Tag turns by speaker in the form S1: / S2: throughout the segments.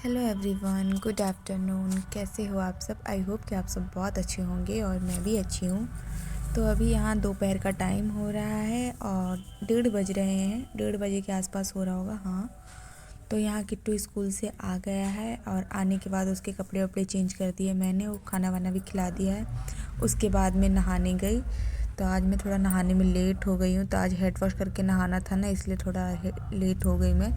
S1: Hello everyone, good afternoon. कैसे हो आप सब? आई होप कि आप सब बहुत अच्छे होंगे और मैं भी अच्छी हूँ। तो अभी यहाँ दोपहर का टाइम हो रहा है और 1:30 बज रहे हैं। 1:30 बजे के आसपास हो रहा होगा। हाँ, तो यहाँ किट्टू स्कूल से आ गया है और आने के बाद उसके कपड़े वपड़े चेंज कर दिए मैंने। वो खाना वाना भी खिला दिया है। उसके बाद मैं नहाने गई। तो आज मैं थोड़ा नहाने में लेट हो गई हूँ। तो आज हेड वॉश करके नहाना था ना, इसलिए थोड़ा लेट हो गई मैं।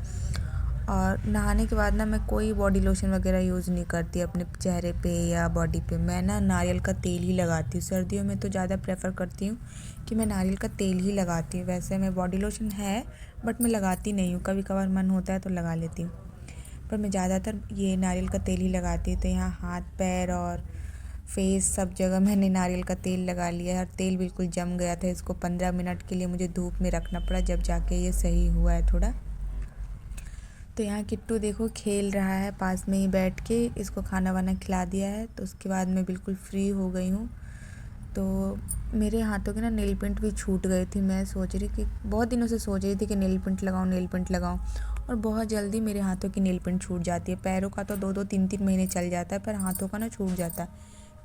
S1: और नहाने के बाद ना मैं कोई बॉडी लोशन वगैरह यूज़ नहीं करती अपने चेहरे पे या बॉडी पे। मैं ना नारियल का तेल ही लगाती हूँ। सर्दियों में तो ज़्यादा प्रेफर करती हूँ कि मैं नारियल का तेल ही लगाती हूँ। वैसे मैं बॉडी लोशन है बट मैं लगाती नहीं हूँ, कभी कभार मन होता है तो लगा लेती हूँ, पर मैं ज़्यादातर ये नारियल का तेल ही लगाती हूँ। तो यहाँ हाथ पैर और फेस सब जगह मैंने नारियल का तेल लगा लिया है और तेल बिल्कुल जम गया था। इसको 15 मिनट के लिए मुझे धूप में रखना पड़ा, जब जाके ये सही हुआ है थोड़ा। तो यहाँ किट्टू देखो खेल रहा है पास में ही बैठ के। इसको खाना वाना खिला दिया है तो उसके बाद मैं बिल्कुल फ्री हो गई हूँ। तो मेरे हाथों के ना नेल पेंट भी छूट गए थे। मैं सोच रही कि बहुत दिनों से सोच रही थी कि नेल पेंट लगाऊँ नेल पेंट लगाऊँ, और बहुत जल्दी मेरे हाथों की नेल पेंट छूट जाती है। पैरों का तो 2-2 3-3 महीने चल जाता है, पर हाथों का ना छूट जाता है,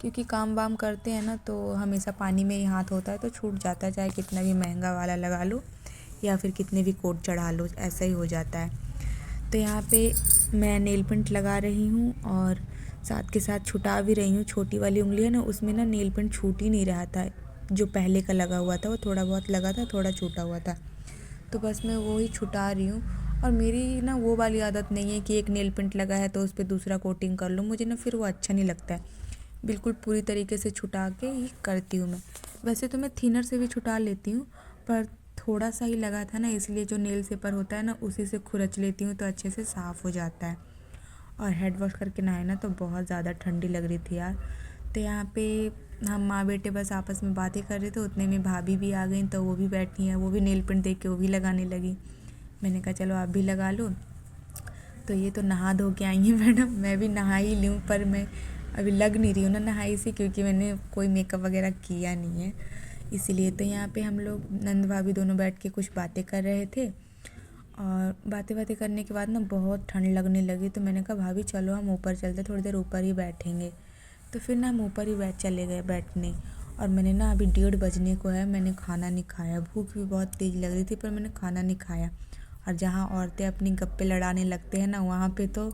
S1: क्योंकि काम वाम करते हैं ना तो हमेशा पानी में ही हाथ होता है, तो छूट जाता है। चाहे कितना भी महंगा वाला लगा लो या फिर कितने भी कोट चढ़ा लो, ऐसा ही हो जाता है। तो यहाँ पे मैं नेल पेंट लगा रही हूँ और साथ के साथ छुटा भी रही हूँ। छोटी वाली उंगली है ना, उसमें ना नेल पेंट छूट ही नहीं रहा था। जो पहले का लगा हुआ था वो थोड़ा बहुत लगा था, थोड़ा छूटा हुआ था, तो बस मैं वो ही छुटा रही हूँ। और मेरी ना वो वाली आदत नहीं है कि एक नेल पेंट लगा है तो उस पर दूसरा कोटिंग कर लो। मुझे ना फिर वो अच्छा नहीं लगता है। बिल्कुल पूरी तरीके से छुटा के ही करती हूँ मैं। वैसे तो मैं थिनर से भी छुटा लेती हूँ, पर थोड़ा सा ही लगा था ना, इसलिए जो नेल पेपर होता है ना उसी से खुरच लेती हूँ तो अच्छे से साफ़ हो जाता है। और हेड वॉश करके नहाए ना तो बहुत ज़्यादा ठंडी लग रही थी यार। तो यहाँ पे हम माँ बेटे बस आपस में बातें कर रहे थे, उतने में भाभी भी आ गई। तो वो भी बैठी हैं, वो भी नेल पेंट देख के वो भी लगाने लगी। मैंने कहा चलो आप भी लगा लो। तो ये तो नहा धो के आई हैं मैडम, मैं भी नहा ही लूँ, पर मैं अभी लग नहीं रही हूँ ना नहाई से, क्योंकि मैंने कोई मेकअप वगैरह किया नहीं है इसीलिए। तो यहाँ पे हम लोग नंद भाभी दोनों बैठ के कुछ बातें कर रहे थे, और बातें बातें करने के बाद ना बहुत ठंड लगने लगी। तो मैंने कहा भाभी चलो हम ऊपर चलते, थोड़ी देर ऊपर ही बैठेंगे। तो फिर ना हम ऊपर ही चले गए बैठने। और मैंने ना अभी 1:30 बजने को है, मैंने खाना नहीं खाया। भूख भी बहुत तेज़ लग रही थी पर मैंने खाना नहीं खाया। और जहाँ औरतें अपनी गप्पे लड़ाने लगते हैं ना, वहाँ पे तो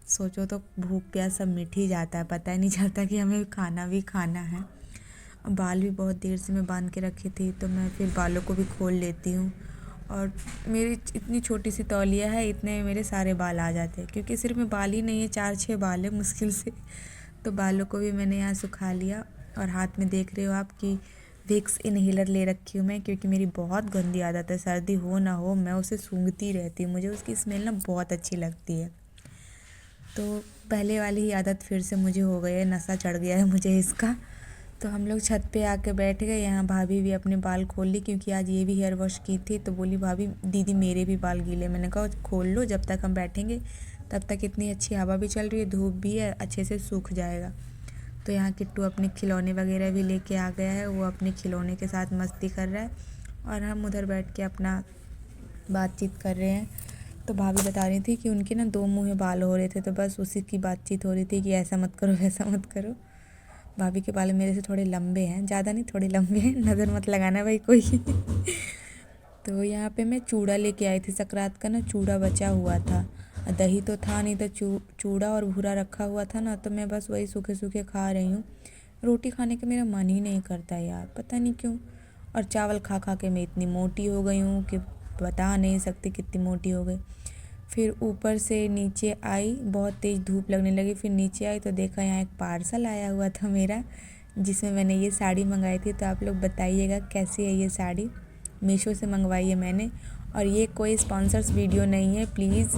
S1: सोचो तो भूख प्यास सब मिट ही जाता है, पता ही नहीं चलता कि हमें खाना भी खाना है। बाल भी बहुत देर से मैं बांध के रखी थी, तो मैं फिर बालों को भी खोल लेती हूँ। और मेरी इतनी छोटी सी तौलिया है, इतने में मेरे सारे बाल आ जाते हैं, क्योंकि सिर्फ में बाल ही नहीं है, 4-6 बाल है मुश्किल से। तो बालों को भी मैंने यहाँ सुखा लिया। और हाथ में देख रहे हो आप कि विक्स इन्हेलर ले रखी हूँ मैं, क्योंकि मेरी बहुत गंदी आदत है, सर्दी हो ना हो मैं उसे सूंघती रहती हूँ। मुझे उसकी स्मेल ना बहुत अच्छी लगती है। तो पहले वाली ही आदत फिर से मुझे हो गई है, नशा चढ़ गया है मुझे इसका। तो हम लोग छत पे आके बैठ गए। यहाँ भाभी भी अपने बाल खोल ली, क्योंकि आज ये भी हेयर वॉश की थी। तो बोली भाभी दीदी मेरे भी बाल गीले। मैंने कहा खोल लो, जब तक हम बैठेंगे तब तक इतनी अच्छी हवा भी चल रही है, धूप भी है, अच्छे से सूख जाएगा। तो यहाँ किट्टू अपने खिलौने वगैरह भी लेके आ गया है, वो अपने खिलौने के साथ मस्ती कर रहा है और हम उधर बैठ के अपना बातचीत कर रहे हैं। तो भाभी बता रही थी कि उनके ना 2 मुँह में बाल हो रहे थे, तो बस उसी की बातचीत हो रही थी कि ऐसा मत करो वैसा मत करो। भाभी के बाल मेरे से थोड़े लंबे हैं, ज़्यादा नहीं, थोड़े लंबे हैं, नज़र मत लगाना भाई कोई। तो यहाँ पे मैं चूड़ा लेके आई थी, सकरात का ना चूड़ा बचा हुआ था। दही तो था नहीं, तो चूड़ा और भूरा रखा हुआ था ना, तो मैं बस वही सूखे सूखे खा रही हूँ। रोटी खाने का मेरा मन ही नहीं करता यार, पता नहीं क्यों। और चावल खा खा के मैं इतनी मोटी हो गई हूँ कि बता नहीं सकती कितनी मोटी हो गई। फिर ऊपर से नीचे आई, बहुत तेज़ धूप लगने लगी। फिर नीचे आई तो देखा यहाँ एक पार्सल आया हुआ था मेरा, जिसमें मैंने ये साड़ी मंगाई थी। तो आप लोग बताइएगा कैसी है ये साड़ी। मीशो से मंगवाई है मैंने, और ये कोई स्पॉन्सर्स वीडियो नहीं है, प्लीज़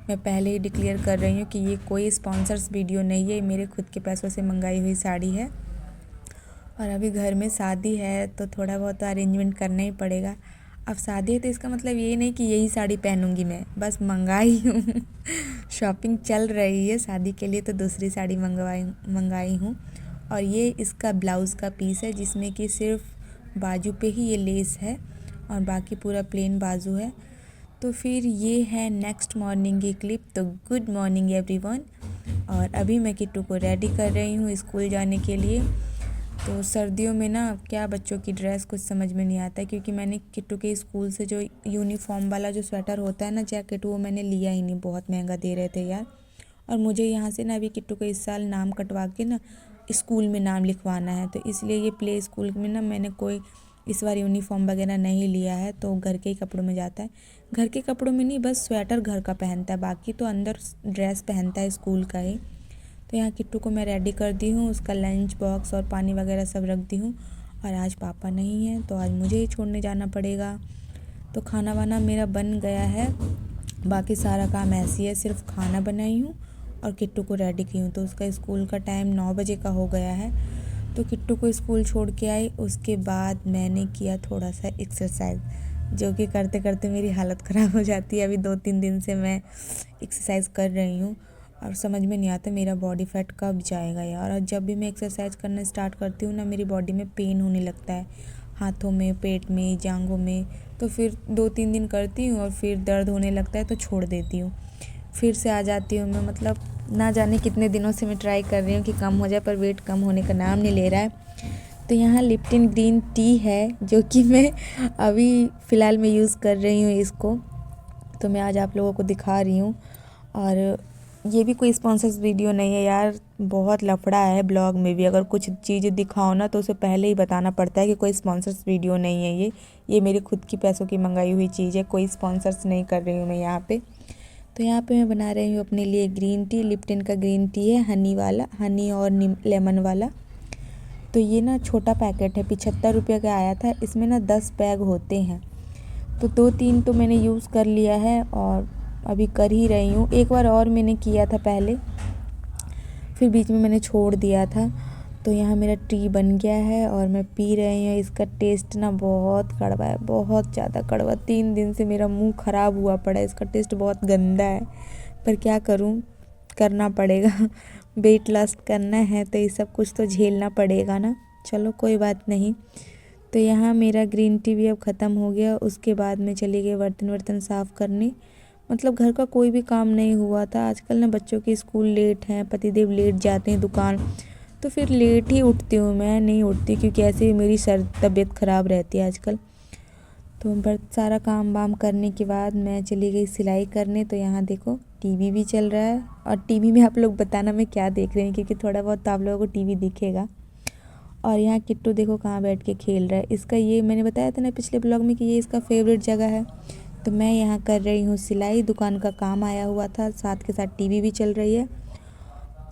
S1: मैं पहले ही डिक्लेयर कर रही हूँ कि ये कोई स्पॉन्सर्स वीडियो नहीं है, मेरे खुद के पैसों से मंगाई हुई साड़ी है। और अभी घर में शादी है तो थोड़ा बहुत अरेंजमेंट करना ही पड़ेगा। अब शादी है तो इसका मतलब ये नहीं कि यही साड़ी पहनूंगी मैं, बस मंगाई हूँ। शॉपिंग चल रही है, शादी के लिए तो दूसरी साड़ी मंगाई हूँ। और ये इसका ब्लाउज़ का पीस है, जिसमें कि सिर्फ बाजू पे ही ये लेस है और बाकी पूरा प्लेन बाजू है। तो फिर ये है नेक्स्ट मॉर्निंग की क्लिप। तो गुड मॉर्निंग एवरीवन। और अभी मैं किट्टू को रेडी कर रही हूँ स्कूल जाने के लिए। तो सर्दियों में ना क्या बच्चों की ड्रेस कुछ समझ में नहीं आता है, क्योंकि मैंने किट्टू के स्कूल से जो यूनिफॉर्म वाला जो स्वेटर होता है ना, जैकेट, वो मैंने लिया ही नहीं, बहुत महंगा दे रहे थे यार। और मुझे यहाँ से ना अभी किट्टू को इस साल नाम कटवा के ना स्कूल में नाम लिखवाना है, तो इसलिए ये प्ले स्कूल में ना मैंने कोई इस बार यूनिफॉर्म वगैरह नहीं लिया है, तो घर के ही कपड़ों में जाता है। घर के कपड़ों में नहीं, बस स्वेटर घर का पहनता है, बाकी तो अंदर ड्रेस पहनता है स्कूल का ही। तो यहाँ किट्टू को मैं रेडी कर दी हूँ, उसका लंच बॉक्स और पानी वगैरह सब रख दी हूँ। और आज पापा नहीं हैं, तो आज मुझे ही छोड़ने जाना पड़ेगा। तो खाना वाना मेरा बन गया है, बाकी सारा काम ऐसी है, सिर्फ खाना बनाई हूँ और किट्टू को रेडी की हूँ। तो उसका स्कूल का टाइम 9 बजे का हो गया है। तो किट्टू को स्कूल छोड़ के आई, उसके बाद मैंने किया थोड़ा सा एक्सरसाइज, जो कि करते करते मेरी हालत ख़राब हो जाती है। अभी 2-3 दिन से मैं एक्सरसाइज कर रही हूँ और समझ में नहीं आता मेरा बॉडी फैट कब जाएगा यार। और जब भी मैं एक्सरसाइज करना स्टार्ट करती हूँ ना, मेरी बॉडी में पेन होने लगता है, हाथों में, पेट में, जांघों में। तो फिर 2-3 दिन करती हूँ और फिर दर्द होने लगता है तो छोड़ देती हूँ, फिर से आ जाती हूँ मैं। मतलब ना जाने कितने दिनों से मैं ट्राई कर रही हूँ कि कम हो जाए, पर वेट कम होने का नाम नहीं ले रहा है। तो यहाँ लिप्टन ग्रीन टी है, जो कि मैं अभी फ़िलहाल में यूज़ कर रही हूँ इसको। तो मैं आज आप लोगों को दिखा रही हूँ। और ये भी कोई स्पॉन्सर्स वीडियो नहीं है यार, बहुत लफड़ा है ब्लॉग में भी। अगर कुछ चीज़ें दिखाओ ना तो उसे पहले ही बताना पड़ता है कि कोई स्पॉन्सर्स वीडियो नहीं है ये मेरे खुद की पैसों की मंगाई हुई चीज़ है, कोई स्पॉन्सर्स नहीं कर रही हूँ मैं यहाँ पे। तो यहाँ पे मैं बना रही हूँ अपने लिए ग्रीन टी। लिप्टन का ग्रीन टी है, हनी वाला, हनी और लेमन वाला। तो ये ना छोटा पैकेट है, 75 रुपये का आया था। इसमें ना 10 बैग होते हैं, तो 2-3 तो मैंने यूज़ कर लिया है और अभी कर ही रही हूँ। एक बार और मैंने किया था पहले, फिर बीच में मैंने छोड़ दिया था। तो यहाँ मेरा टी बन गया है और मैं पी रही हूँ। इसका टेस्ट ना बहुत कड़वा है, बहुत ज़्यादा कड़वा। 3 दिन से मेरा मुंह ख़राब हुआ पड़ा है, इसका टेस्ट बहुत गंदा है, पर क्या करूँ, करना पड़ेगा। वेट लॉस करना है तो ये सब कुछ तो झेलना पड़ेगा ना। चलो कोई बात नहीं। तो यहाँ मेरा ग्रीन टी भी अब ख़त्म हो गया। उसके बाद मैं चली गई बर्तन साफ़ करने। मतलब घर का कोई भी काम नहीं हुआ था। आजकल ना बच्चों के स्कूल लेट हैं, पतिदेव लेट जाते हैं दुकान, तो फिर लेट ही उठती हूँ मैं, नहीं उठती क्योंकि ऐसे भी मेरी तबीयत ख़राब रहती है आजकल। तो सारा काम वाम करने के बाद मैं चली गई सिलाई करने। तो यहाँ देखो टीवी भी चल रहा है, और टीवी में आप लोग बताना मैं क्या देख रहे हैं, क्योंकि थोड़ा बहुत तो आप लोगों को टीवी दिखेगा। और यहाँ किट्टू देखो कहाँ बैठ के खेल रहा है। इसका ये मैंने बताया था ना पिछले ब्लॉग में कि ये इसका फेवरेट जगह है। तो मैं यहाँ कर रही हूँ सिलाई, दुकान का काम आया हुआ था, साथ के साथ टीवी भी चल रही है।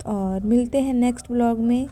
S1: और मिलते हैं नेक्स्ट ब्लॉग में।